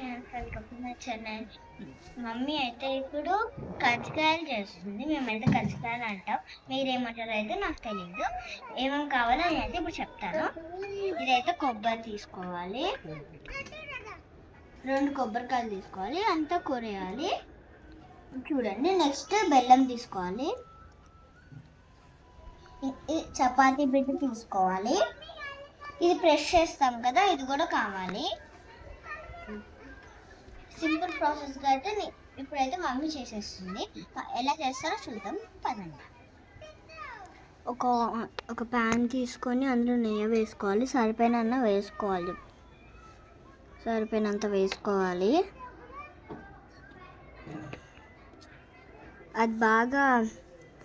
Welcome to my channel. Mummy అయితే ఇప్పుడు కజ్జికాయలు చేస్తుంది. మేమైతే కజ్జికాయలు అంటాం, మీరేమంటారో అయితే నాకు తెలియదు. ఏమేమి కావాలో నేనైతే ఇప్పుడు చెప్తాను. ఇదైతే కొబ్బరి తీసుకోవాలి, 2 కొబ్బరికాయలు తీసుకోవాలి, అంతా కొరేయాలి. చూడండి, నెక్స్ట్ బెల్లం తీసుకోవాలి, చపాతీ పిండి తీసుకోవాలి, ఇది ప్రెస్ చేస్తాం కదా, ఇది కూడా కావాలి. సింపుల్ ప్రాసెస్గా అయితే ఇప్పుడైతే మమ్మీ చేసేస్తుంది. ఎలా చేస్తారో చూద్దాం పదండి. ఒక ప్యాన్ తీసుకొని అందులో నెయ్యి వేసుకోవాలి, సరిపోయినంత వేసుకోవాలి. అది బాగా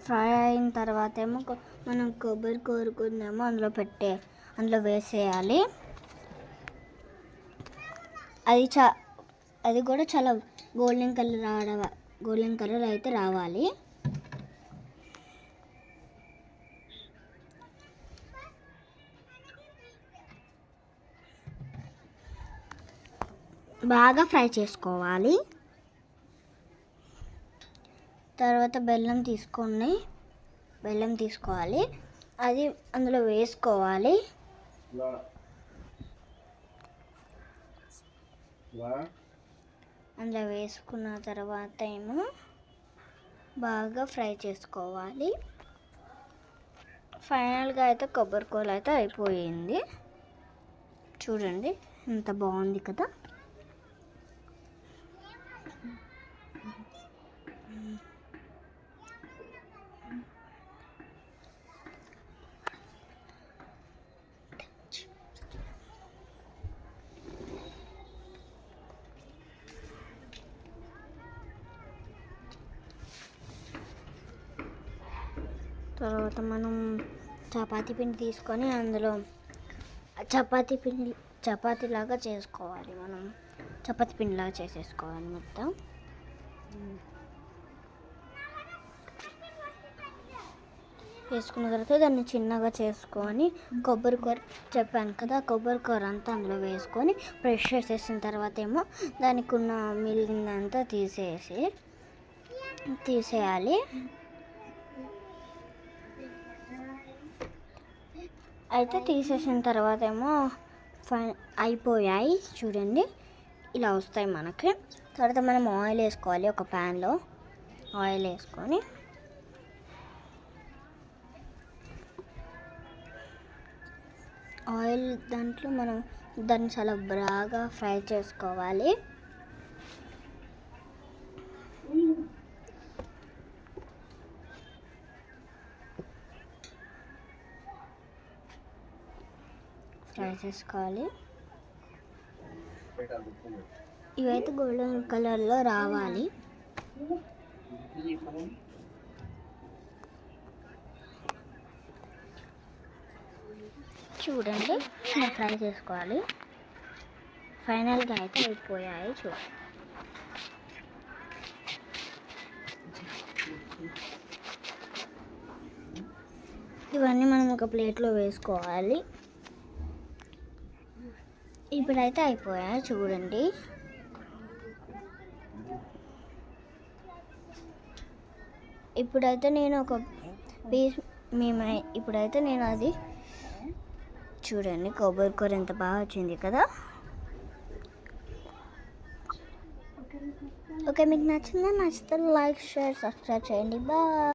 ఫ్రై అయిన తర్వాత ఏమో మనం కొబ్బరి కోరుకుందేమో అందులో వేసేయాలి. అది కూడా చాలా గోల్డెన్ కలర్ అయితే రావాలి. బాగా ఫ్రై చేసుకోవాలి. తర్వాత బెల్లం తీసుకోవాలి, అది అందులో వేసుకోవాలి. అందులో వేసుకున్న తర్వాత ఏమో బాగా ఫ్రై చేసుకోవాలి. ఫైనల్గా అయితే కొబ్బరికోలు అయితే అయిపోయింది. చూడండి ఎంత బాగుంది కదా. తర్వాత మనం చపాతీ పిండి తీసుకొని అందులో చపాతీలాగా చేసుకోవాలి. మనం చపాతీ పిండిలాగా చేసేసుకోవాలి మొత్తం. వేసుకున్న తర్వాత దాన్ని చిన్నగా చేసుకొని కొబ్బరికూర చెప్పాను కదా, కొబ్బరికూర అంతా అందులో వేసుకొని ప్రెస్ చేసేసిన తర్వాత ఏమో దానికి ఉన్న మిగిలినంతా తీసేయాలి. అయితే తీసేసిన తర్వాత ఏమో అయిపోయాయి. చూడండి ఇలా వస్తాయి మనకి. తర్వాత మనం ఆయిల్ వేసుకోవాలి. ఒక ప్యాన్లో ఆయిల్ వేసుకొని దాంట్లో మనం దాన్ని చాలా బాగా ఫ్రై చేసుకోవాలి. ఇవైతే గోల్డెన్ కలర్లో రావాలి. చూడండి ఇలా ఫ్రై చేసుకోవాలి. ఫైనల్గా అయితే అయిపోయాయి. చూడండి ఇవన్నీ మనం ఒక ప్లేట్లో వేసుకోవాలి. ఇప్పుడైతే అయిపోయాయి. చూడండి ఇప్పుడైతే నేను అది చూడండి కొబ్బరికూర ఎంత బాగా వచ్చింది కదా. ఓకే, మీకు నచ్చితే లైక్, షేర్, సబ్స్క్రైబ్ చేయండి. బాయ్.